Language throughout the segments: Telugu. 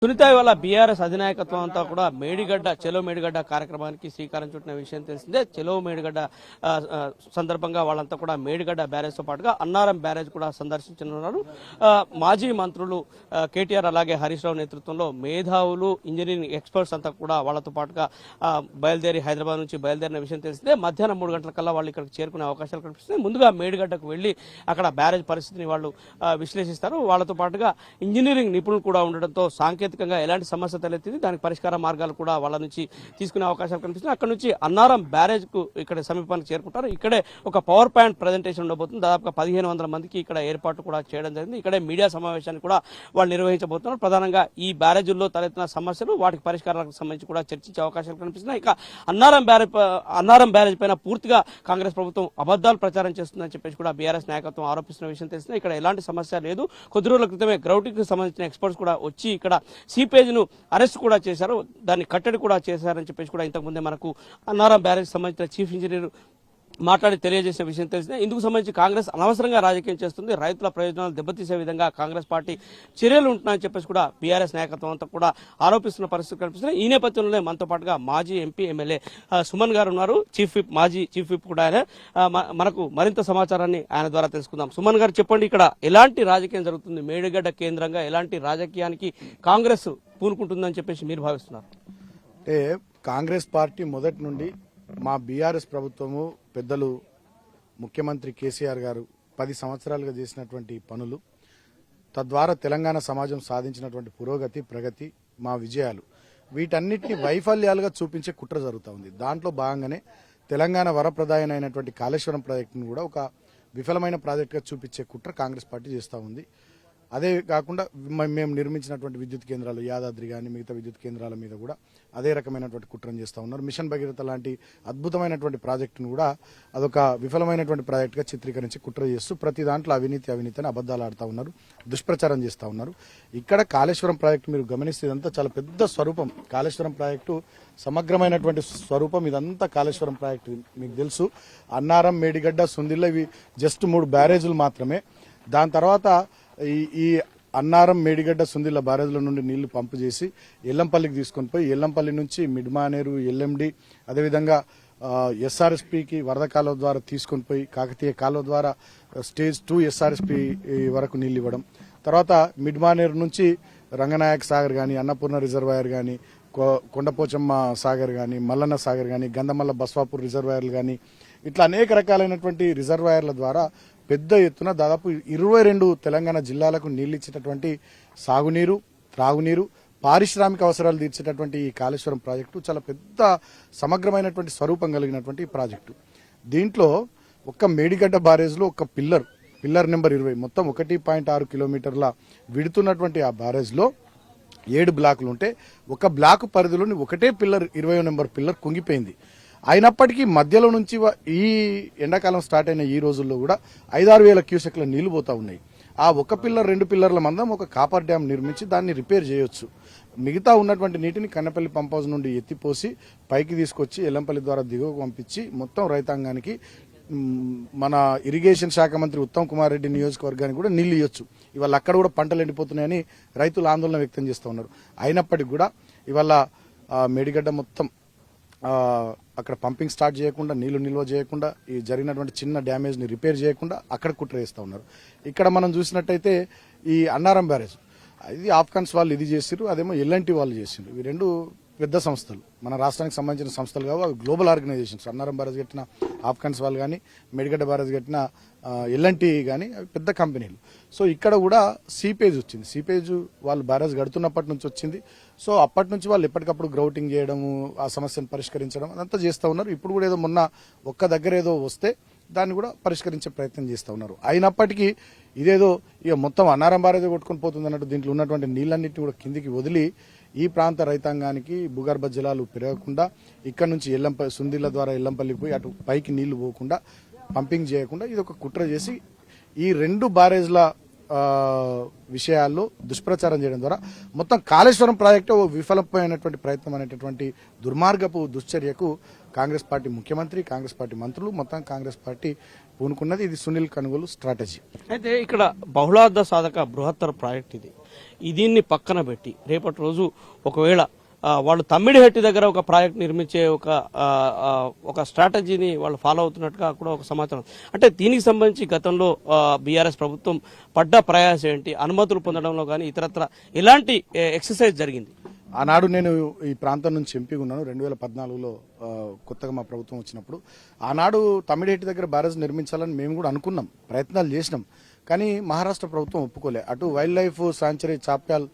సునీత ఇవాళ బీఆర్ఎస్ అధినాయకత్వం అంతా కూడా మేడిగడ్డ చెలో మేడిగడ్డ కార్యక్రమానికి శ్రీకారం చుట్టిన విషయం తెలిసిందే. చెలో మేడిగడ్డ సందర్భంగా వాళ్ళంతా కూడా మేడిగడ్డ బ్యారేజ్ తో పాటుగా అన్నారం బ్యారేజ్ కూడా సందర్శించనున్నారు. మాజీ మంత్రులు కేటీఆర్ అలాగే హరీష్ రావు నేతృత్వంలో మేధావులు ఇంజనీరింగ్ ఎక్స్పర్ట్స్ అంతా కూడా వాళ్ళతో పాటుగా బయలుదేరి హైదరాబాద్ నుంచి బయలుదేరిన విషయం తెలిసిందే. మధ్యాహ్నం 3 గంటల కల్లా వాళ్ళు ఇక్కడికి చేరుకునే అవకాశాలు కనిపిస్తున్నాయి. ముందుగా మేడిగడ్డకు వెళ్లి అక్కడ బ్యారేజ్ పరిస్థితిని వాళ్ళు విశ్లేషిస్తారు. వాళ్ళతో పాటుగా ఇంజనీరింగ్ నిపుణులు కూడా ఉండడంతో సాంకేతికంగా ఎలాంటి సమస్య తలెత్తింది, దానికి పరిష్కార మార్గాలు కూడా వాళ్ళ నుంచి తీసుకునే అవకాశాలు కనిపిస్తున్నాయి. అక్కడ నుంచి అన్నారం బ్యారేజ్ కు ఇక్కడ సమీపానికి చేరుకుంటారు. ఇక్కడే ఒక పవర్ పాయింట్ ప్రజెంటేషన్ ఉండబోతుంది. దాదాపుగా 1500 మందికి ఇక్కడ ఏర్పాటు కూడా చేయడం జరిగింది. ఇక్కడే మీడియా సమావేశాన్ని కూడా వాళ్ళు నిర్వహించబోతున్నారు. ప్రధానంగా ఈ బ్యారేజీల్లో తలెత్తిన సమస్యలు, వాటికి పరిష్కారాలకు సంబంధించి కూడా చర్చించే అవకాశాలు కనిపిస్తున్నాయి. ఇక అన్నారం బ్యారేజ్ పైన పూర్తిగా కాంగ్రెస్ ప్రభుత్వం అబద్దాలు ప్రచారం చేస్తుందని చెప్పేసి కూడా బీఆర్ఎస్ నాయకత్వం ఆరోపిస్తున్న విషయం తెలిసింది. ఇక్కడ ఎలాంటి సమస్య లేదు. కొద్ది రోజుల క్రితమే గ్రౌటింగ్ కి సంబంధించిన ఎక్స్పర్ట్స్ కూడా వచ్చి ఇక్కడ సీపేజ్ను అరెస్ట్ కూడా చేశారు, దాన్ని కట్టడి కూడా చేశారని చెప్పేసి కూడా ఇంతకుముందే మనకు అన్నారం బ్యారేజ్ సంబంధించిన చీఫ్ ఇంజనీర్ మాట్లాడి తెలియజేసే విషయం తెలిసిందే. ఇందుకు సంబంధించి కాంగ్రెస్ అనవసరంగా రాజకీయం చేస్తుంది, రైతుల ప్రయోజనాలు దెబ్బతీసే విధంగా కాంగ్రెస్ పార్టీ చర్యలు ఉంటున్నాయని చెప్పేసి కూడా బీఆర్ఎస్ నాయకత్వం అంతా కూడా ఆరోపిస్తున్న పరిస్థితి కనిపిస్తున్నాయి. ఈ నేపథ్యంలోనే మనతో పాటుగా మాజీ ఎంపీ ఎమ్మెల్యే సుమన్ గారు ఉన్నారు, మాజీ చీఫ్ విప్ కూడా ఆయన. మనకు మరింత సమాచారాన్ని ఆయన ద్వారా తెలుసుకుందాం. సుమన్ గారు చెప్పండి, ఇక్కడ ఎలాంటి రాజకీయం జరుగుతుంది, మేడిగడ్డ కేంద్రంగా ఎలాంటి రాజకీయానికి కాంగ్రెస్ పూనుకుంటుందని చెప్పేసి మీరు భావిస్తున్నారు? అంటే కాంగ్రెస్ పార్టీ మొదటి నుండి మా బీఆర్ఎస్ ప్రభుత్వము పెద్దలు ముఖ్యమంత్రి కేసీఆర్ గారు 10 సంవత్సరాలుగా చేసినటువంటి పనులు, తద్వారా తెలంగాణ సమాజం సాధించినటువంటి పురోగతి, ప్రగతి, మా విజయాలు, వీటన్నిటిని వైఫల్యాలుగా చూపించే కుట్ర జరుగుతూ ఉంది. దాంట్లో భాగంగానే తెలంగాణ వరప్రదాయన అయినటువంటి కాళేశ్వరం ప్రాజెక్టును కూడా ఒక విఫలమైన ప్రాజెక్టుగా చూపించే కుట్ర కాంగ్రెస్ పార్టీ చేస్తూ ఉంది. అదే కాకుండా మేము నిర్మించినటువంటి విద్యుత్ కేంద్రాలు, యాదాద్రి కానీ మిగతా విద్యుత్ కేంద్రాల మీద కూడా అదే రకమైనటువంటి కుట్రను చేస్తూ ఉన్నారు. మిషన్ భగీరథ లాంటి అద్భుతమైనటువంటి ప్రాజెక్టును కూడా అదొక విఫలమైనటువంటి ప్రాజెక్టుగా చిత్రీకరించి కుట్ర చేస్తూ ప్రతి దాంట్లో అవినీతి అని అబద్దాలు ఆడుతూ ఉన్నారు, దుష్ప్రచారం చేస్తూ ఉన్నారు. ఇక్కడ కాళేశ్వరం ప్రాజెక్టు మీరు గమనిస్తే ఇదంతా చాలా పెద్ద స్వరూపం. కాళేశ్వరం ప్రాజెక్టు సమగ్రమైనటువంటి స్వరూపం. ఇదంతా కాళేశ్వరం ప్రాజెక్టు మీకు తెలుసు. అన్నారం, మేడిగడ్డ, సుందిల్ల ఇవి జస్ట్ 3 బ్యారేజీలు మాత్రమే. దాని తర్వాత ఈ అన్నారం, మేడిగడ్డ, సుందిల్ల బ్యారేజ్ల నుండి నీళ్లు పంపు చేసి ఎల్లంపల్లికి తీసుకొని పోయి ఎల్లంపల్లి నుంచి మిడ్మానేరు, ఎల్ఎండి, అదేవిధంగా ఎస్ఆర్ఎస్పీకి వరద కాలువ ద్వారా తీసుకొని పోయి కాకతీయ కాలువ ద్వారా స్టేజ్ 2 ఎస్ఆర్ఎస్పీ వరకు నీళ్ళు ఇవ్వడం. తర్వాత మిడ్మానేరు నుంచి రంగనాయక సాగర్ కానీ, అన్నపూర్ణ రిజర్వాయర్ కానీ, కొండపోచమ్మ సాగర్ కానీ, మల్లన్న సాగర్ కానీ, గంధమల్ల బస్వాపూర్ రిజర్వాయర్లు కానీ, ఇట్లా అనేక రకాలైనటువంటి రిజర్వాయర్ల ద్వారా పెద్ద ఎత్తున దాదాపు 22 తెలంగాణ జిల్లాలకు నీళ్లు ఇచ్చేటటువంటి సాగునీరు, త్రాగునీరు, పారిశ్రామిక అవసరాలు తీర్చేటటువంటి ఈ కాళేశ్వరం ప్రాజెక్టు చాలా పెద్ద సమగ్రమైనటువంటి స్వరూపం కలిగినటువంటి ప్రాజెక్టు. దీంట్లో ఒక్క మేడిగడ్డ బ్యారేజ్లో ఒక పిల్లర్ నెంబర్ 20 మొత్తం 1.6 కిలోమీటర్ల విడుతున్నటువంటి ఆ బ్యారేజ్లో 7 బ్లాకులు ఉంటే ఒక బ్లాకు పరిధిలోని ఒకటే పిల్లర్ 20 నెంబర్ పిల్లర్ కుంగిపోయింది. అయినప్పటికీ మధ్యలో నుంచి ఈ ఎండాకాలం స్టార్ట్ అయిన ఈ రోజుల్లో కూడా 5-6 వేల క్యూసెక్ల నీళ్లు పోతా ఉన్నాయి. ఆ ఒక పిల్లర్ 2 పిల్లర్ల మందం ఒక కాపర్ డ్యామ్ నిర్మించి దాన్ని రిపేర్ చేయొచ్చు. మిగతా ఉన్నటువంటి నీటిని కన్నపల్లి పంప్ హౌస్ నుండి ఎత్తిపోసి పైకి తీసుకొచ్చి ఎల్లంపల్లి ద్వారా దిగువకు పంపించి మొత్తం రైతాంగానికి, మన ఇరిగేషన్ శాఖ మంత్రి ఉత్తమ్ కుమార్ రెడ్డి నియోజకవర్గానికి కూడా నీళ్లు ఇవ్వచ్చు. ఇవాళ అక్కడ కూడా పంటలు ఎండిపోతున్నాయని రైతులు ఆందోళన వ్యక్తం చేస్తూ ఉన్నారు. అయినప్పటికీ కూడా ఇవాళ మేడిగడ్డ మొత్తం అక్కడ పంపింగ్ స్టార్ట్ చేయకుండా, నీళ్లు నిల్వ చేయకుండా, ఈ జరిగినటువంటి చిన్న డ్యామేజ్ని రిపేర్ చేయకుండా అక్కడ కుట్ర వేస్తూ ఉన్నారు. ఇక్కడ మనం చూసినట్టయితే ఈ అన్నారం బ్యారేజ్ ఇది ఆఫ్ఘన్స్ వాళ్ళు ఇది చేసిరు, అదేమో ఎల్ఎన్టీ వాళ్ళు చేసిండ్రు. ఇవి 2 పెద్ద సంస్థలు, మన రాష్ట్రానికి సంబంధించిన సంస్థలు కావు, అవి గ్లోబల్ ఆర్గనైజేషన్స్. అన్నారం బ్యారేజ్ కట్టిన ఆఫ్ఘన్స్ వాళ్ళు కానీ, మేడిగడ్డ బ్యారేజ్ కట్టిన ఎల్ఎన్టీ కానీ అవి పెద్ద కంపెనీలు. సో ఇక్కడ కూడా సీపేజ్ వచ్చింది. సీపేజ్ వాళ్ళు బ్యారేజ్ కడుతున్నప్పటి నుంచి వచ్చింది. సో అప్పటి నుంచి వాళ్ళు ఎప్పటికప్పుడు గ్రౌటింగ్ చేయడము, ఆ సమస్యను పరిష్కరించడం అదంతా చేస్తూ ఉన్నారు. ఇప్పుడు కూడా ఏదో మొన్న ఒక్క దగ్గర ఏదో వస్తే దాన్ని కూడా పరిష్కరించే ప్రయత్నం చేస్తూ ఉన్నారు. అయినప్పటికీ ఇదేదో ఇక మొత్తం అన్నారం బ్యారేజ్ కొట్టుకొని పోతుంది అన్నట్టు దీంట్లో ఉన్నటువంటి నీళ్ళన్నింటినీ కూడా కిందికి వదిలి ఈ ప్రాంత రైతాంగానికి భూగర్భ జలాలు పెరగకుండా, ఇక్కడ నుంచి సుందిల్ల ద్వారా ఎల్లంపల్లికి పోయి అటు పైకి నీళ్లు పోకుండా, పంపింగ్ చేయకుండా ఇది ఒక కుట్ర చేసి ఈ 2 బ్యారేజ్ల విషయాల్లో దుష్ప్రచారం చేయడం ద్వారా మొత్తం కాళేశ్వరం ప్రాజెక్టు విఫలమైనటువంటి ప్రయత్నం అనేటటువంటి దుర్మార్గపు దుశ్చర్యకు కాంగ్రెస్ పార్టీ ముఖ్యమంత్రి, కాంగ్రెస్ పార్టీ మంత్రులు, మొత్తం కాంగ్రెస్ పార్టీ పూనుకున్నది. ఇది సునీల్ కనుగోలు స్ట్రాటజీ. అయితే ఇక్కడ బహుళార్థ సాధక బృహత్తర ప్రాజెక్ట్ ఇది. దీన్ని పక్కన పెట్టి రేపటి రోజు ఒకవేళ వాళ్ళు తమ్మిడిహట్టి దగ్గర ఒక ప్రాజెక్ట్ నిర్మించే ఒక స్ట్రాటజీని వాళ్ళు ఫాలో అవుతున్నట్టుగా కూడా ఒక సమాచారం. అంటే దీనికి సంబంధించి గతంలో బీఆర్ఎస్ ప్రభుత్వం పడ్డ ప్రయాసం ఏంటి, అనుమతులు పొందడంలో కానీ ఇతరత్ర ఎలాంటి ఎక్సర్సైజ్ జరిగింది? ఆనాడు నేను ఈ ప్రాంతం నుంచి ఎంపీగా ఉన్నాను. 2014లో కొత్తగా మా ప్రభుత్వం వచ్చినప్పుడు ఆనాడు తమ్మిడిహట్టి దగ్గర బ్యారేజ్ నిర్మించాలని మేము కూడా అనుకున్నాం, ప్రయత్నాలు చేసినాం. కానీ మహారాష్ట్ర ప్రభుత్వం ఒప్పుకోలే. అటు వైల్డ్ లైఫ్ సాంచురీ చాప్యాల్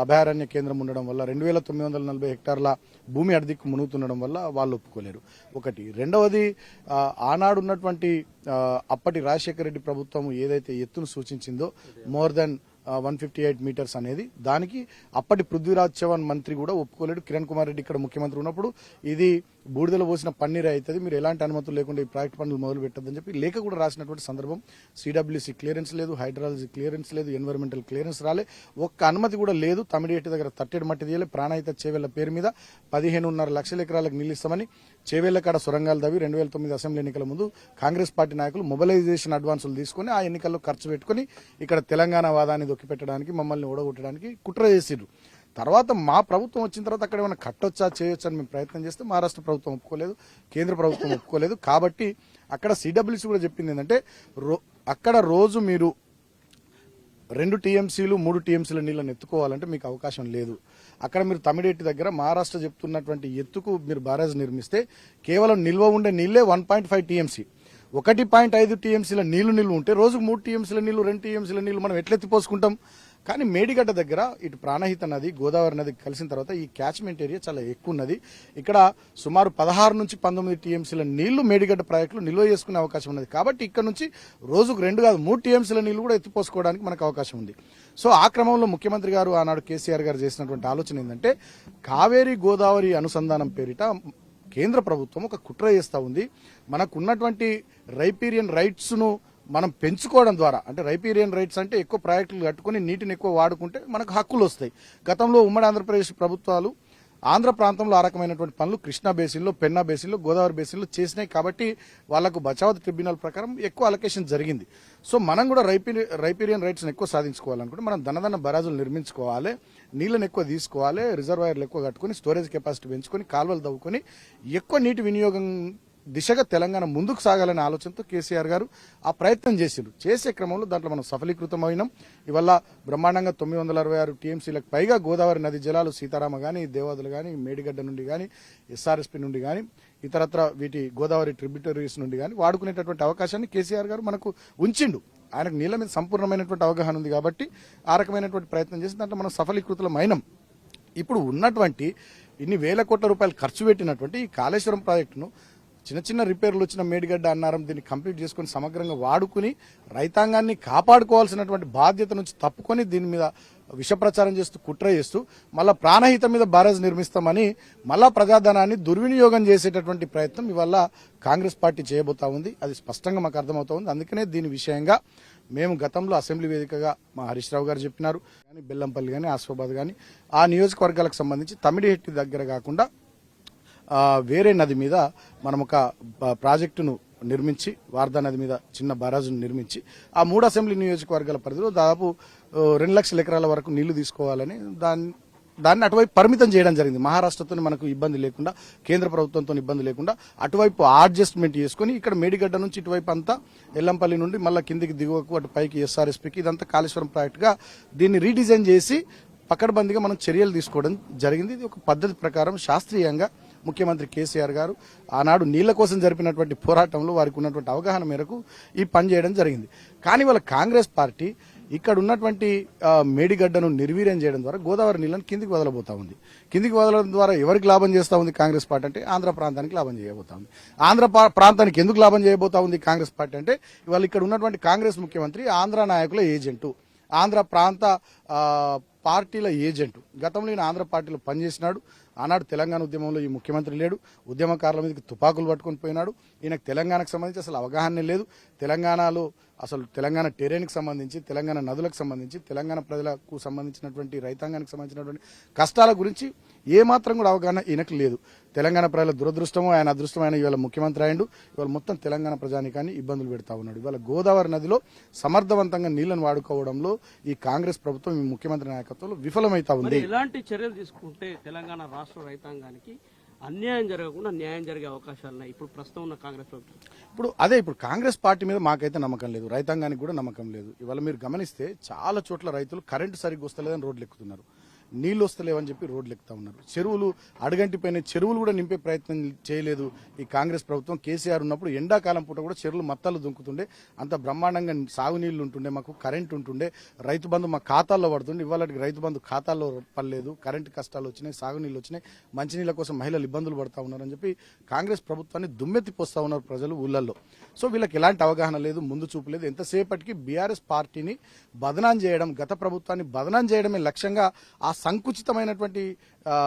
అభయారణ్య కేంద్రం ఉండడం వల్ల 2940 హెక్టార్ల భూమి అడిదిక్కు మునుగుతుండడం వల్ల వాళ్ళు ఒప్పుకోలేరు. ఒకటి. రెండవది, ఆనాడు ఉన్నటువంటి అప్పటి రాజశేఖర రెడ్డి ప్రభుత్వం ఏదైతే ఎత్తును సూచించిందో మోర్ దెన్ 158 మీటర్స్ అనేది, దానికి అప్పటి పృథ్వీరాజ్ చౌహాన్ మంత్రి కూడా ఒప్పుకోలేడు. కిరణ్ కుమార్ రెడ్డి ఇక్కడ ముఖ్యమంత్రి ఉన్నప్పుడు ఇది బూడిదలో పోసిన పన్నీర్ అవుతుంది, మీరు ఎలాంటి అనుమతులు లేకుండా ఈ ప్రాజెక్ట్ పనులు మొదలు పెట్టద్దని చెప్పి లేఖ కూడా రాసినటువంటి సందర్భం. సిడబ్ల్యూసీ క్లియరెన్స్ లేదు, హైడ్రాలజీ క్లియరెన్స్ లేదు, ఎన్విరాన్మెంటల్ క్లియరెన్స్ రాలే, ఒక్క అనుమతి కూడా లేదు. తమిడిహట్టి దగ్గర తట్టెడు మట్టి తీయాలి, ప్రాణహిత చేవేళ్ల పేరు మీద 15.5 లక్షల ఎకరాలకు నిలిస్తామని చేవేళ్ల కాడ సొరంగాలు తవ్వి 2009 అసెంబ్లీ ఎన్నికల ముందు కాంగ్రెస్ పార్టీ నాయకులు మొబిలైజేషన్ అడ్వాన్సులు తీసుకుని ఆ ఎన్నికల్లో ఖర్చు పెట్టుకుని ఇక్కడ తెలంగాణ వాదాన్ని దొక్కిపెట్టడానికి, మమ్మల్ని ఓడగొట్టడానికి కుట్ర చేసిర్రు. తర్వాత మా ప్రభుత్వం వచ్చిన తర్వాత అక్కడ ఏమైనా కట్టొచ్చా చేయొచ్చా అని మేము ప్రయత్నం చేస్తే మహారాష్ట్ర ప్రభుత్వం ఒప్పుకోలేదు, కేంద్ర ప్రభుత్వం ఒప్పుకోలేదు. కాబట్టి అక్కడ సిడబ్ల్యూసీ కూడా చెప్పింది ఏంటంటే అక్కడ రోజు మీరు 2 టీఎంసీలు 3 టీఎంసీల నీళ్ళని ఎత్తుకోవాలంటే మీకు అవకాశం లేదు. అక్కడ మీరు తమిడిహట్టి దగ్గర మహారాష్ట్ర చెప్తున్నటువంటి ఎత్తుకు మీరు బ్యారేజ్ నిర్మిస్తే కేవలం నిల్వ ఉండే నీళ్లే 1.5 టీఎంసీ, 1.5 టీఎంసీల నీళ్లు ఉంటే రోజుకు 3 టీఎంసీల నీళ్లు 2 టీఎంసీల నీళ్లు మనం ఎట్లెత్తిపోసుకుంటాం? కానీ మేడిగడ్డ దగ్గర ఇటు ప్రాణహిత నది, గోదావరి నది కలిసిన తర్వాత ఈ క్యాచ్మెంట్ ఏరియా చాలా ఎక్కువ ఉన్నది. ఇక్కడ సుమారు 16 నుంచి 19 టీఎంసీల నీళ్లు మేడిగడ్డ ప్రాజెక్టులు నిల్వ చేసుకునే అవకాశం ఉన్నది. కాబట్టి ఇక్కడ నుంచి రోజుకు 2 కాదు 3 టీఎంసీల నీళ్లు కూడా ఎత్తిపోసుకోవడానికి మనకు అవకాశం ఉంది. సో ఆ క్రమంలో ముఖ్యమంత్రి గారు ఆనాడు కేసీఆర్ గారు చేసినటువంటి ఆలోచన ఏంటంటే కావేరీ గోదావరి అనుసంధానం పేరిట కేంద్ర ప్రభుత్వం ఒక కుట్ర చేస్తూ ఉంది. మనకున్నటువంటి రైపీరియన్ రైట్స్ ను మనం పెంచుకోవడం ద్వారా, అంటే రైపీరియన్ రైట్స్ అంటే ఎక్కువ ప్రాజెక్టులు కట్టుకుని నీటిని ఎక్కువ వాడుకుంటే మనకు హక్కులు వస్తాయి. గతంలో ఉమ్మడి ఆంధ్రప్రదేశ్ ప్రభుత్వాలు ఆంధ్ర ప్రాంతంలో ఆ రకమైనటువంటి పనులు కృష్ణా బేసిన్లో, పెన్నా బేసిన్లో, గోదావరి బేసిన్లో చేసినాయి. కాబట్టి వాళ్లకు బచావత్ ట్రిబ్యునల్ ప్రకారం ఎక్కువ అలొకేషన్ జరిగింది. సో మనం కూడా రైపీరియన్ రైట్స్ని ఎక్కువ సాధించుకోవాలనుకుంటే మనం దన్నదన్న బరాజులు నిర్మించుకోవాలి, నీళ్ళని ఎక్కువ తీసుకోవాలి, రిజర్వాయర్లు ఎక్కువ కట్టుకుని స్టోరేజ్ కెపాసిటీ పెంచుకొని కాలువలు తవ్వుకొని ఎక్కువ నీటి వినియోగం దిశగా తెలంగాణ ముందుకు సాగాలనే ఆలోచనతో కేసీఆర్ గారు ఆ ప్రయత్నం చేశారు. చేసే క్రమంలో దాంట్లో మనం సఫలీకృతమైనాం. ఇవల్ల బ్రహ్మాండంగా 966 టీఎంసీలకు పైగా గోదావరి నది జలాలు సీతారామ కానీ, దేవాదులు కానీ, మేడిగడ్డ నుండి కానీ, ఎస్ఆర్ఎస్పీ నుండి కానీ, ఇతరత్ర వీటి గోదావరి ట్రిబ్యూటరీస్ నుండి కానీ వాడుకునేటటువంటి అవకాశాన్ని కేసీఆర్ గారు మనకు ఉంచిండు. ఆయనకు నీళ్ల మీద సంపూర్ణమైనటువంటి అవగాహన ఉంది కాబట్టి ఆ రకమైనటువంటి ప్రయత్నం చేసి దాంట్లో మనం సఫలీకృతమైనాం. ఇప్పుడు ఉన్నటువంటి ఇన్ని వేల కోట్ల రూపాయలు ఖర్చు పెట్టినటువంటి ఈ కాళేశ్వరం ప్రాజెక్టును చిన్న చిన్న రిపేర్లు వచ్చిన మేడిగడ్డ అన్నారం దీన్ని కంప్లీట్ చేసుకుని సమగ్రంగా వాడుకుని రైతాంగాన్ని కాపాడుకోవాల్సినటువంటి బాధ్యత నుంచి తప్పుకొని దీని మీద విష ప్రచారం చేస్తూ కుట్ర చేస్తూ మళ్ళా ప్రాణహిత మీద బ్యారేజ్ నిర్మిస్తామని మళ్ళా ప్రజాధనాన్ని దుర్వినియోగం చేసేటటువంటి ప్రయత్నం ఇవాళ కాంగ్రెస్ పార్టీ చేయబోతా ఉంది. అది స్పష్టంగా మాకు అర్థమవుతా ఉంది. అందుకనే దీని విషయంగా మేము గతంలో అసెంబ్లీ వేదికగా మా హరీష్ రావు గారు చెప్పినారు, కానీ బెల్లంపల్లి కానీ, ఆసిఫాబాద్ కానీ ఆ నియోజకవర్గాలకు సంబంధించి తమిడిహట్టి దగ్గర కాకుండా వేరే నది మీద మనం ఒక ప్రాజెక్టును నిర్మించి, వార్దా నది మీద చిన్న బరాజును నిర్మించి ఆ 3 అసెంబ్లీ నియోజకవర్గాల పరిధిలో దాదాపు 2 లక్షల ఎకరాల వరకు నీళ్లు తీసుకోవాలని దాన్ని అటువైపు పరిమితం చేయడం జరిగింది. మహారాష్ట్రతో మనకు ఇబ్బంది లేకుండా, కేంద్ర ప్రభుత్వంతో ఇబ్బంది లేకుండా అటువైపు అడ్జస్ట్మెంట్ చేసుకుని ఇక్కడ మేడిగడ్డ నుంచి ఇటువైపు అంతా ఎల్లంపల్లి నుండి మళ్ళీ కిందికి దిగువకు అటు పైకి ఎస్ఆర్ఎస్పీకి ఇదంతా కాళేశ్వరం ప్రాజెక్టుగా దీన్ని రీడిజైన్ చేసి పకడ్బందీగా మనం చర్యలు తీసుకోవడం జరిగింది. ఇది ఒక పద్ధతి ప్రకారం శాస్త్రీయంగా ముఖ్యమంత్రి కేసీఆర్ గారు ఆనాడు నీళ్ల కోసం జరిపినటువంటి పోరాటంలో వారికి ఉన్నటువంటి అవగాహన మేరకు ఈ పని చేయడం జరిగింది. కానీ వాళ్ళ కాంగ్రెస్ పార్టీ ఇక్కడ ఉన్నటువంటి మేడిగడ్డను నిర్వీర్యం చేయడం ద్వారా గోదావరి నీళ్ళని కిందికి వదలబోతా ఉంది. కిందికి వదలడం ద్వారా ఎవరికి లాభం చేస్తూ ఉంది కాంగ్రెస్ పార్టీ అంటే ఆంధ్ర ప్రాంతానికి లాభం చేయబోతా ఉంది. ఆంధ్ర ప్రాంతానికి ఎందుకు లాభం చేయబోతా ఉంది కాంగ్రెస్ పార్టీ అంటే ఇవాళ ఇక్కడ ఉన్నటువంటి కాంగ్రెస్ ముఖ్యమంత్రి ఆంధ్ర నాయకుల ఏజెంటు, ఆంధ్ర ప్రాంత పార్టీల ఏజెంటు. గతంలో ఈయన ఆంధ్ర పార్టీలో పనిచేసినాడు. ఆనాడు తెలంగాణ ఉద్యమంలో ఈ ముఖ్యమంత్రి లేడు, ఉద్యమకారుల మీదకి తుపాకులు పట్టుకొని పోయినాడు. ఈయనకు తెలంగాణకు సంబంధించి అసలు అవగాహనే లేదు. తెలంగాణలో అసలు తెలంగాణ టెరెన్కి సంబంధించి, తెలంగాణ నదులకు సంబంధించి, తెలంగాణ ప్రజలకు సంబంధించినటువంటి రైతాంగానికి సంబంధించినటువంటి కష్టాల గురించి ఏ మాత్రం కూడా అవగాహన ఈయనకు లేదు. తెలంగాణ ప్రజల దురదృష్టమో ఆయన అదృష్టమో ఆయన ఇవాళ ముఖ్యమంత్రి అయ్యిండు. ఇవాళ మొత్తం తెలంగాణ ప్రజానికాన్ని ఇబ్బందులు పెడతా ఉన్నాడు. ఇవాళ గోదావరి నదిలో సమర్థవంతంగా నీళ్లను వాడుకోవడంలో ఈ కాంగ్రెస్ ప్రభుత్వం ఈ ముఖ్యమంత్రి నాయకత్వంలో విఫలమైతా ఉంది. ఎలాంటి చర్యలు తీసుకుంటే తెలంగాణ రాష్ట్ర రైతాంగానికి అన్యాయం జరగకుండా న్యాయం జరిగే అవకాశాలు ఉన్నాయి ఇప్పుడు ప్రస్తుతం ఉన్న కాంగ్రెస్ ప్రభుత్వం? ఇప్పుడు కాంగ్రెస్ పార్టీ మీద మాకైతే నమ్మకం లేదు, రైతాంగానికి కూడా నమ్మకం లేదు. ఇవాళ మీరు గమనిస్తే చాలా చోట్ల రైతులు కరెంటు సరిగ్గా వస్తలేదని రోడ్లు ఎక్కుతున్నారు, నీళ్లు వస్తలేవని చెప్పి రోడ్లు ఎక్కుతా ఉన్నారు. చెరువులు అడుగంటిపోయిన చెరువులు కూడా నింపే ప్రయత్నం చేయలేదు ఈ కాంగ్రెస్ ప్రభుత్వం. కేసీఆర్ ఉన్నప్పుడు ఎండాకాలం పూట కూడా చెరువులు మత్తాలు దుంకుతుండే, అంత బ్రహ్మాండంగా సాగునీళ్లు ఉంటుండే, మాకు కరెంట్ ఉంటుండే, రైతు బంధు మా ఖాతాల్లో పడుతుండే. ఇవాళ రైతు బంధు ఖాతాల్లో పడలేదు, కరెంటు కష్టాలు వచ్చినాయి, సాగునీళ్ళు వచ్చినాయి, మంచినీళ్ళ కోసం మహిళలు ఇబ్బందులు పడతా ఉన్నారని చెప్పి కాంగ్రెస్ ప్రభుత్వాన్ని దుమ్మెత్తిపోస్తా ఉన్నారు ప్రజలు ఊళ్ళల్లో. సో వీళ్ళకి ఎలాంటి అవగాహన లేదు, ముందు చూపు లేదు. ఎంతసేపటికి బీఆర్ఎస్ పార్టీని బదనాం చేయడం, గత ప్రభుత్వాన్ని బదనాం చేయడమే లక్ష్యంగా ఆ సంకుచితమైనటువంటి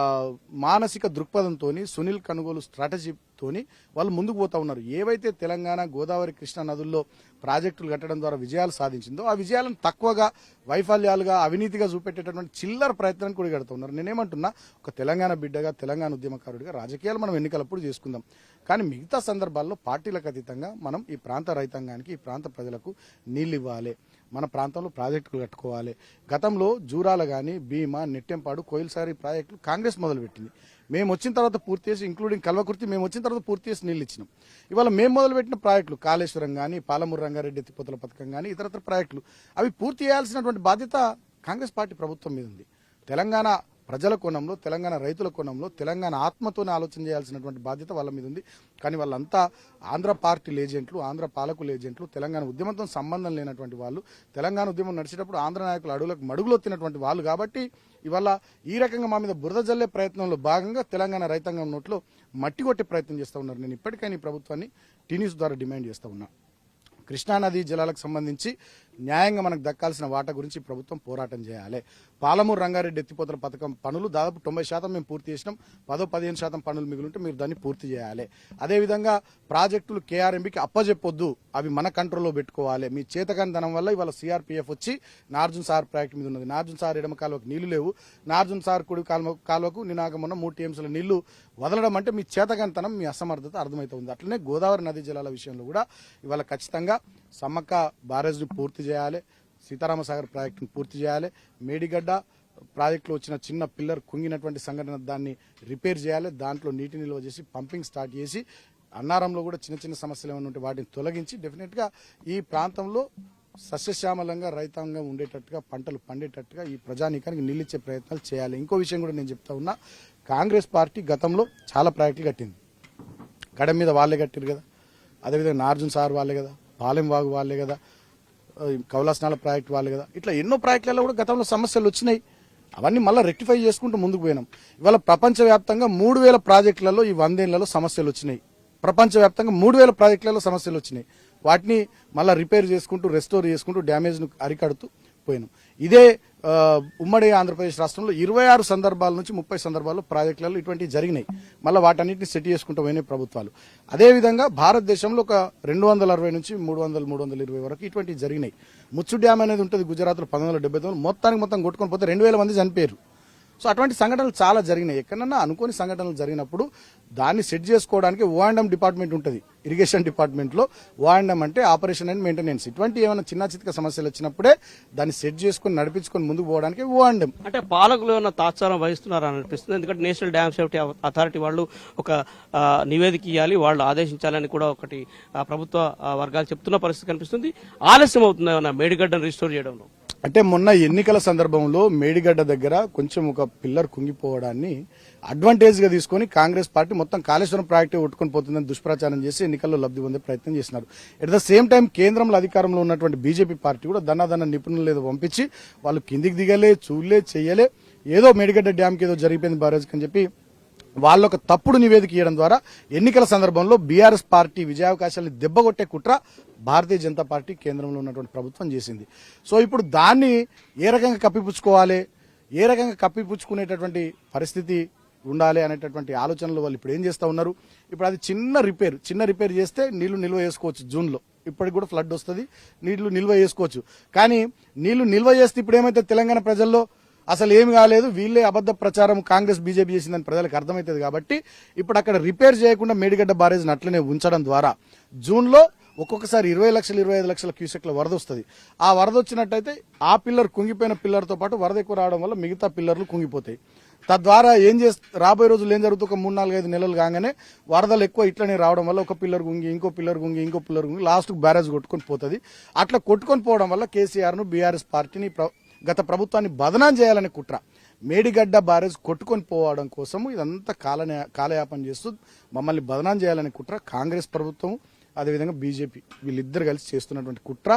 మానసిక దృక్పథంతో సునీల్ కనుగోలు స్ట్రాటజీతోని వాళ్ళు ముందుకు పోతా ఉన్నారు. ఏవైతే తెలంగాణ గోదావరి కృష్ణా నదుల్లో ప్రాజెక్టులు కట్టడం ద్వారా విజయాలు సాధించిందో ఆ విజయాలను తక్కువగా వైఫల్యాలుగా అవినీతిగా చూపెట్టేటటువంటి చిల్లర ప్రయత్నాన్ని కూడా కడుతూ ఉన్నారు. నేనేమంటున్నా, ఒక తెలంగాణ బిడ్డగా తెలంగాణ ఉద్యమకారుడిగా రాజకీయాలు మనం ఎన్నికలప్పుడు చేసుకుందాం, కానీ మిగతా సందర్భాల్లో పార్టీలకు అతీతంగా మనం ఈ ప్రాంత రైతాంగానికి, ఈ ప్రాంత ప్రజలకు నీళ్ళు ఇవ్వాలి, మన ప్రాంతంలో ప్రాజెక్టులు కట్టుకోవాలి. గతంలో జూరాల కానీ భీమా, నెట్టెంపాడు, కోయిల్సారి ప్రాజెక్టులు కాంగ్రెస్ మొదలుపెట్టింది. మేము వచ్చిన తర్వాత పూర్తి చేసి, ఇంక్లూడింగ్ కల్వకుర్తి మేము వచ్చిన తర్వాత పూర్తి చేసి నీళ్ళు ఇచ్చినాం. ఇవాళ మేము మొదలుపెట్టిన ప్రాజెక్టులు కాళేశ్వరం కానీ, పాలమూరు రంగారెడ్డి ఎత్తిపోతల పథకం కానీ, ఇతరత్ర ప్రాజెక్టులు అవి పూర్తి చేయాల్సినటువంటి బాధ్యత కాంగ్రెస్ పార్టీ ప్రభుత్వం మీద ఉంది. తెలంగాణ ప్రజల కోణంలో, తెలంగాణ రైతుల కోణంలో, తెలంగాణ ఆత్మతోనే ఆలోచన చేయాల్సినటువంటి బాధ్యత వాళ్ళ మీద ఉంది. కానీ వాళ్ళంతా ఆంధ్ర పార్టీల ఏజెంట్లు, ఆంధ్ర పాలకుల ఏజెంట్లు, తెలంగాణ ఉద్యమంతో సంబంధం లేనటువంటి వాళ్ళు, తెలంగాణ ఉద్యమం నడిచేటప్పుడు ఆంధ్ర నాయకులు అడుగులకు మడుగులు వచ్చినటువంటి వాళ్ళు. కాబట్టి ఇవాళ ఈ రకంగా మా మీద బురద జల్లే ప్రయత్నంలో భాగంగా తెలంగాణ రైతాంగం నోట్లో మట్టి కొట్టే ప్రయత్నం చేస్తూ ఉన్నారు. నేను ఇప్పటికైనా ఈ ప్రభుత్వాన్ని టీన్యూస్ ద్వారా డిమాండ్ చేస్తూ ఉన్నా, కృష్ణానదీ జలాలకు సంబంధించి న్యాయంగా మనకు దక్కాల్సిన వాటా గురించి ప్రభుత్వం పోరాటం చేయాలి. పాలమూరు రంగారెడ్డి ఎత్తిపోతల పథకం పనులు దాదాపు 90% మేము పూర్తి చేసినాం, 10-15% పనులు మిగులుంటే మీరు దాన్ని పూర్తి చేయాలి. అదేవిధంగా ప్రాజెక్టులు కేఆర్ఎంబీకి అప్పజెప్పొద్దు, అవి మన కంట్రోల్లో పెట్టుకోవాలి. మీ చేతకానితనం వల్ల ఇవాళ సిఆర్పీఎఫ్ వచ్చి నార్జున్ సార్ ప్రాజెక్టు మీద ఉన్నది. నార్జున్ సార్ ఎడమ కాలువకు నీళ్లు లేవు, నార్జున్ సార్ కుడి కాలువకు నినాక మొన్న 3 టీఎంసీల నీళ్లు వదలడం అంటే మీ చేతకానితనం, మీ అసమర్థత అర్థమవుతుంది. అట్లనే గోదావరి నదీ జలాల విషయంలో కూడా ఇవాళ ఖచ్చితంగా సమ్మక్క బ్యారేజ్ని పూర్తి చేయాలి, సీతారామసాగర్ ప్రాజెక్టును పూర్తి చేయాలి, మేడిగడ్డ ప్రాజెక్టులో వచ్చిన చిన్న పిల్లర్ కుంగినటువంటి సంఘటన దాన్ని రిపేర్ చేయాలి, దాంట్లో నీటి నిల్వ చేసి పంపింగ్ స్టార్ట్ చేసి, అన్నారంలో కూడా చిన్న చిన్న సమస్యలు ఏమైనా ఉంటే వాటిని తొలగించి డెఫినెట్గా ఈ ప్రాంతంలో సస్యశ్యామలంగా రైతాంగం ఉండేటట్టుగా, పంటలు పండేటట్టుగా ఈ ప్రజానీకానికి నిలిచే ప్రయత్నాలు చేయాలి. ఇంకో విషయం కూడా నేను చెప్తా ఉన్నా, కాంగ్రెస్ పార్టీ గతంలో చాలా ప్రాజెక్టులు కట్టింది. గడం మీద వాళ్ళే కట్టారు కదా, అదేవిధంగా నార్జున్ సార్ వాళ్ళే కదా, పాలెం వాగు వాళ్ళే కదా, కౌలాస్నాల ప్రాజెక్టు వాళ్ళే కదా, ఇట్లా ఎన్నో ప్రాజెక్టులలో కూడా గతంలో సమస్యలు వచ్చినాయి. అవన్నీ మళ్ళీ రెక్టిఫై చేసుకుంటూ ముందుకు పోయినాం. ఇవాళ ప్రపంచవ్యాప్తంగా 3000 ప్రాజెక్టులలో ఈ 100 ఏళ్లలో సమస్యలు వచ్చినాయి. ప్రపంచవ్యాప్తంగా 3000 ప్రాజెక్టులలో సమస్యలు వచ్చినాయి. వాటిని మళ్ళీ రిపేర్ చేసుకుంటూ, రెస్టోర్ చేసుకుంటూ, డ్యామేజ్ను అరికడుతూ పోయినాం. ఇదే ఉమ్మడి ఆంధ్రప్రదేశ్ రాష్ట్రంలో 26 సందర్భాల నుంచి 30 సందర్భాల్లో ప్రాజెక్టులలో ఇటువంటివి జరిగినాయి. మళ్ళీ వాటన్నిటిని సెట్ చేసుకుంటూ పోయినాయి ప్రభుత్వాలు. అదేవిధంగా భారతదేశంలో ఒక 260 నుంచి 320 వరకు ఇటువంటివి జరిగినాయి. ముచ్చు డ్యామ్ అనేది ఉంటుంది గుజరాత్లో 1979, మొత్తం కొట్టుకొని పోతే 2000 మంది చనిపోయారు. సో అటువంటి సంఘటనలు చాలా జరిగినాయి. ఎక్కడన్నా అనుకోని సంఘటనలు జరిగినప్పుడు దాన్ని సెట్ చేసుకోవడానికి O&M డిపార్ట్మెంట్ ఉంటుంది, ఇరిగేషన్ డిపార్ట్మెంట్లో. O&M అంటే ఆపరేషన్ అండ్ మెయింటెనెన్స్. ఇటువంటి ఏమైనా చిన్న చితక సమస్యలు వచ్చినప్పుడే దాన్ని సెట్ చేసుకుని నడిపించుకొని ముందుకు పోవడానికి O&M. అంటే పాలకులు ఏమైనా తాత్సారం వహిస్తున్నారని అనిపిస్తుంది. ఎందుకంటే నేషనల్ డ్యామ్ సేఫ్టీ అథారిటీ వాళ్ళు ఒక నివేదిక ఇవ్వాలి, వాళ్ళు ఆదేశించాలని కూడా ఒకటి ప్రభుత్వ వర్గాలు చెప్తున్న పరిస్థితి కనిపిస్తుంది. ఆలస్యం అవుతుంది ఏమన్నా మేడిగడ్డను రిస్టోర్ చేయడంలో? అంటే మొన్న ఎన్నికల సందర్భంలో మేడిగడ్డ దగ్గర కొంచెం ఒక పిల్లర్ కుంగిపోవడాన్ని అడ్వాంటేజ్ గా తీసుకుని కాంగ్రెస్ పార్టీ మొత్తం కాళేశ్వరం ప్రాజెక్టు కొట్టుకొని పోతుందని దుష్ప్రచారం చేసి ఎన్నికల్లో లబ్ధి పొందే ప్రయత్నం చేస్తున్నారు. ఎట్ ద సేమ్ టైం కేంద్రంలో అధికారంలో ఉన్నటువంటి బీజేపీ పార్టీ కూడా దన్న నిపుణులు ఏదో పంపించి వాళ్ళు కిందికి దిగలే, చూడలే, చెయ్యలే, ఏదో మేడిగడ్డ డ్యామ్కి ఏదో జరిగిపోయింది బారేజ్కి అని చెప్పి వాళ్ళు ఒక తప్పుడు నివేదిక ఇవ్వడం ద్వారా ఎన్నికల సందర్భంలో బీఆర్ఎస్ పార్టీ విజయావకాశాలను దెబ్బగొట్టే కుట్ర భారతీయ జనతా పార్టీ కేంద్రంలో ఉన్నటువంటి ప్రభుత్వం చేసింది. సో ఇప్పుడు దాన్ని ఏ రకంగా కప్పిపుచ్చుకోవాలి, ఏ రకంగా కప్పిపుచ్చుకునేటటువంటి పరిస్థితి ఉండాలి అనేటటువంటి ఆలోచనలు వాళ్ళు ఇప్పుడు ఏం చేస్తూ ఉన్నారు. ఇప్పుడు అది చిన్న రిపేర్ చేస్తే నీళ్లు నిల్వ చేసుకోవచ్చు. జూన్లో ఇప్పటికి కూడా ఫ్లడ్ వస్తుంది, నీళ్లు నిల్వ చేసుకోవచ్చు. కానీ నీళ్లు నిల్వ చేస్తే ఇప్పుడు ఏమైతే తెలంగాణ ప్రజల్లో అసలు ఏమి కాలేదు, వీళ్ళే అబద్ధ ప్రచారం కాంగ్రెస్ బీజేపీ చేసిందని ప్రజలకు అర్థమవుతుంది. కాబట్టి ఇప్పుడు అక్కడ రిపేర్ చేయకుండా మేడిగడ్డ బ్యారేజ్ అట్లనే ఉంచడం ద్వారా జూన్లో ఒక్కొక్కసారి 20 లక్షలు 25 లక్షల క్యూసెక్ల వరద వస్తుంది. ఆ వరద వచ్చినట్టయితే ఆ పిల్లర్ కుంగిపోయిన పిల్లర్తో పాటు వరద ఎక్కువ రావడం వల్ల మిగతా పిల్లర్లు కుంగిపోతాయి. తద్వారా రాబోయే రోజులు ఏం జరుగుతుంది, ఒక 3-4-5 నెలలు కాగానే వరదలు ఎక్కువ ఇట్లనే రావడం వల్ల ఒక పిల్లర్ గుంగి ఇంకో పిల్లర్ గుంగి లాస్ట్ బ్యారేజ్ కొట్టుకొని పోతుంది. అట్లా కొట్టుకొని పోవడం వల్ల కేసీఆర్ను బీఆర్ఎస్ పార్టీని గత ప్రభుత్వాన్ని బదనాం చేయాలనే కుట్ర. మేడిగడ్డ బ్యారేజ్ కొట్టుకొని పోవడం కోసం ఇదంతా కాలయాపన చేస్తూ మమ్మల్ని బదనాం చేయాలనే కుట్ర కాంగ్రెస్ ప్రభుత్వం అదేవిధంగా బీజేపీ వీళ్ళిద్దరు కలిసి చేస్తున్నటువంటి కుట్ర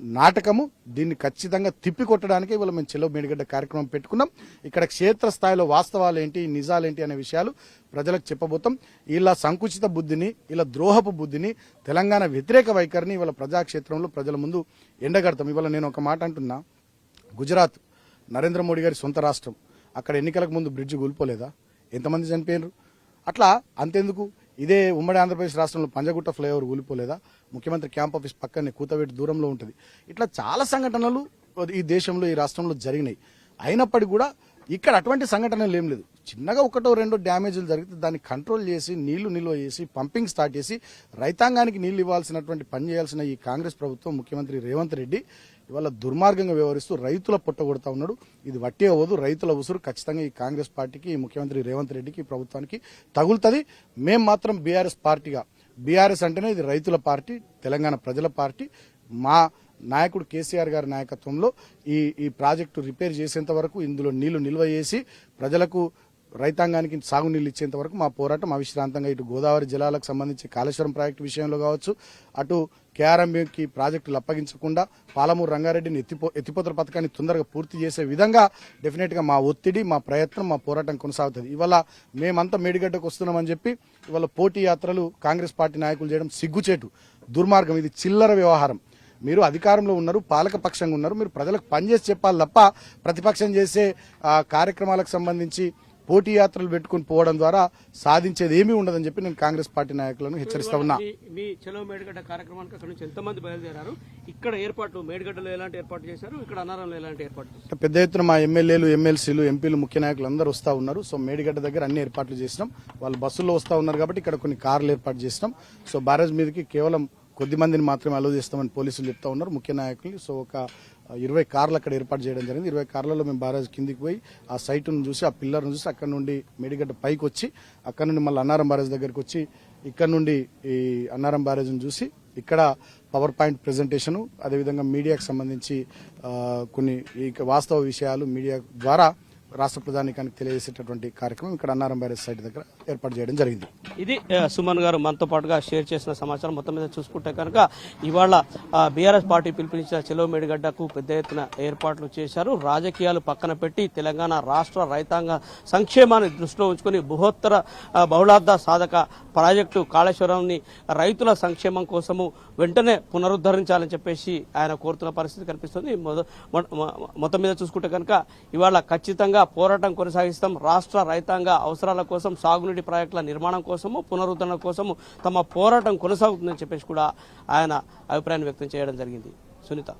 నాటకము. దీన్ని ఖచ్చితంగా తిప్పికొట్టడానికి ఇవాళ మేము చెలో మేడిగడ్డ కార్యక్రమం పెట్టుకున్నాం. ఇక్కడ క్షేత్రస్థాయిలో వాస్తవాలు ఏంటి, నిజాలేంటి అనే విషయాలు ప్రజలకు చెప్పబోతాం. ఇలా సంకుచిత బుద్ధిని, ఇలా ద్రోహపు బుద్ధిని, తెలంగాణ వ్యతిరేక వైఖరిని ఇవాళ ప్రజాక్షేత్రంలో ప్రజల ముందు ఎండగడతాం. ఇవాళ నేను ఒక మాట అంటున్నా, గుజరాత్ నరేంద్ర మోడీ గారి సొంత రాష్ట్రం, అక్కడ ఎన్నికలకు ముందు బ్రిడ్జ్ కూలిపోలేదా, ఎంతమంది చనిపోయినారు? అట్లా అంతెందుకు, ఇదే ఉమ్మడి ఆంధ్రప్రదేశ్ రాష్ట్రంలో పంజగుట్ట ఫ్లైఓవర్ కూలిపోలేదా, ముఖ్యమంత్రి క్యాంప్ ఆఫీస్ పక్కనే కూతవేటి దూరంలో ఉంటుంది. ఇట్లా చాలా సంఘటనలు ఈ దేశంలో ఈ రాష్ట్రంలో జరిగినాయి. అయినప్పటికీ కూడా ఇక్కడ అటువంటి సంఘటనలు ఏం లేదు. చిన్నగా 1-2 డ్యామేజ్లు జరిగితే దాన్ని కంట్రోల్ చేసి నీళ్లు నిల్వ చేసి పంపింగ్ స్టార్ట్ చేసి రైతాంగానికి నీళ్లు ఇవ్వాల్సినటువంటి పని చేయాల్సిన ఈ కాంగ్రెస్ ప్రభుత్వం, ముఖ్యమంత్రి రేవంత్ రెడ్డి ఇవాళ దుర్మార్గంగా వ్యవహరిస్తూ రైతుల పొట్టగొడతా ఉన్నాడు. ఇది వట్టి అవ్వదు. రైతుల ఉసురు ఖచ్చితంగా ఈ కాంగ్రెస్ పార్టీకి, ఈ ముఖ్యమంత్రి రేవంత్ రెడ్డికి, ప్రభుత్వానికి తగులుతుంది. మేం మాత్రం బీఆర్ఎస్ పార్టీగా, బీఆర్ఎస్ అంటేనే ఇది రైతుల పార్టీ, తెలంగాణ ప్రజల పార్టీ. మా నాయకుడు కేసీఆర్ గారి నాయకత్వంలో ఈ ప్రాజెక్టు రిపేర్ చేసేంత వరకు, ఇందులో నీళ్లు నిల్వ చేసి ప్రజలకు, రైతాంగానికి సాగునీళ్ళు ఇచ్చేంత వరకు మా పోరాటం అవిశ్రాంతంగా, ఇటు గోదావరి జలాలకు సంబంధించి కాళేశ్వరం ప్రాజెక్టు విషయంలో కావచ్చు, అటు కేఆర్ఎంకి ప్రాజెక్టులు అప్పగించకుండా పాలమూరు రంగారెడ్డిని ఎత్తిపోతల పథకాన్ని తొందరగా పూర్తి చేసే విధంగా డెఫినెట్గా మా ఒత్తిడి, మా ప్రయత్నం, మా పోరాటం కొనసాగుతుంది. ఇవాళ మేమంతా మేడిగడ్డకు వస్తున్నామని చెప్పి ఇవాళ పోటీ యాత్రలు కాంగ్రెస్ పార్టీ నాయకులు చేయడం సిగ్గుచేటు, దుర్మార్గం. ఇది చిల్లర వ్యవహారం. మీరు అధికారంలో ఉన్నారు, పాలక పక్షంగా ఉన్నారు, మీరు ప్రజలకు పనిచేసి చెప్పాలి తప్ప ప్రతిపక్షం చేసే కార్యక్రమాలకు సంబంధించి పోటీ యాత్రలు పెట్టుకుని పోవడం ద్వారా సాధించేది ఏమీ ఉండదని చెప్పి నేను కాంగ్రెస్ పార్టీ నాయకులను హెచ్చరిస్తా ఉన్నా. మీ చలో మేడిగడ్డ కార్యక్రమానికి అక్కడ నుంచి ఎంతమంది బయలుదేరారు? ఇక్కడ ఏర్పాట్లు మేడిగడ్డలో ఎలాంటి ఏర్పాటు చేశారు, ఇక్కడ అన్నారంలో ఎలాంటి ఏర్పాటు చేశారు? పెద్ద ఎత్తున మా ఎమ్మెల్యేలు, ఎమ్మెల్సీలు, ఎంపీలు, ముఖ్య నాయకులు అందరూ వస్తూ ఉన్నారు. సో మేడిగడ్డ దగ్గర అన్ని ఏర్పాట్లు చేసినాం. వాళ్ళు బస్సుల్లో వస్తూ ఉన్నారు కాబట్టి ఇక్కడ కొన్ని కార్లు ఏర్పాటు చేసినాం. సో బ్యారేజ్ మీదకి కేవలం కొద్ది మందిని మాత్రమే అలో చేస్తామని పోలీసులు చెప్తా ఉన్నారు, ముఖ్య నాయకులు. సో ఒక 20 కార్లు అక్కడ ఏర్పాటు చేయడం జరిగింది. 20 కార్లలో మేము బ్యారేజ్ కిందికి పోయి ఆ సైట్ను చూసి, ఆ పిల్లర్ను చూసి, అక్కడ నుండి మేడిగడ్డ పైకి వచ్చి, అక్కడ నుండి మళ్ళీ అన్నారం బ్యారేజ్ దగ్గరికి వచ్చి, ఇక్కడ నుండి ఈ అన్నారం బ్యారేజ్ను చూసి ఇక్కడ పవర్ పాయింట్ ప్రెజెంటేషను, అదేవిధంగా మీడియాకు సంబంధించి కొన్ని వాస్తవ విషయాలు మీడియా ద్వారా రాష్ట్ర ప్రధానికానికి తెలియజేసేటటువంటి కార్యక్రమం ఇక్కడ అన్నారం బ్యారేజ్ సైట్ దగ్గర ఏర్పాటు చేయడం జరిగింది. ఇది సుమన్ గారు మనతో పాటుగా షేర్ చేసిన సమాచారం. మొత్తం మీద చూసుకుంటే కనుక ఇవాళ బీఆర్ఎస్ పార్టీ పిలుపునిచ్చిన చెలో మేడిగడ్డకు పెద్ద ఎత్తున ఏర్పాట్లు చేశారు. రాజకీయాలు పక్కన పెట్టి తెలంగాణ రాష్ట్ర రైతాంగ సంక్షేమాన్ని దృష్టిలో ఉంచుకుని బృహత్తర బహుళార్థ సాధక ప్రాజెక్టు కాళేశ్వరాన్ని రైతుల సంక్షేమం కోసము వెంటనే పునరుద్ధరించాలని చెప్పేసి ఆయన కోరుతున్న పరిస్థితి కనిపిస్తుంది. మొత్తం మీద చూసుకుంటే కనుక ఇవాళ ఖచ్చితంగా పోరాటం కొనసాగిస్తాం. రాష్ట్ర రైతాంగ అవసరాల కోసం, సాగునీటి ప్రాజెక్టుల నిర్మాణం కోసము, పునరుద్ధరణ కోసము తమ పోరాటం కొనసాగుతుందని చెప్పేసి కూడా ఆయన అభిప్రాయాన్ని వ్యక్తం చేయడం జరిగింది. సునీత.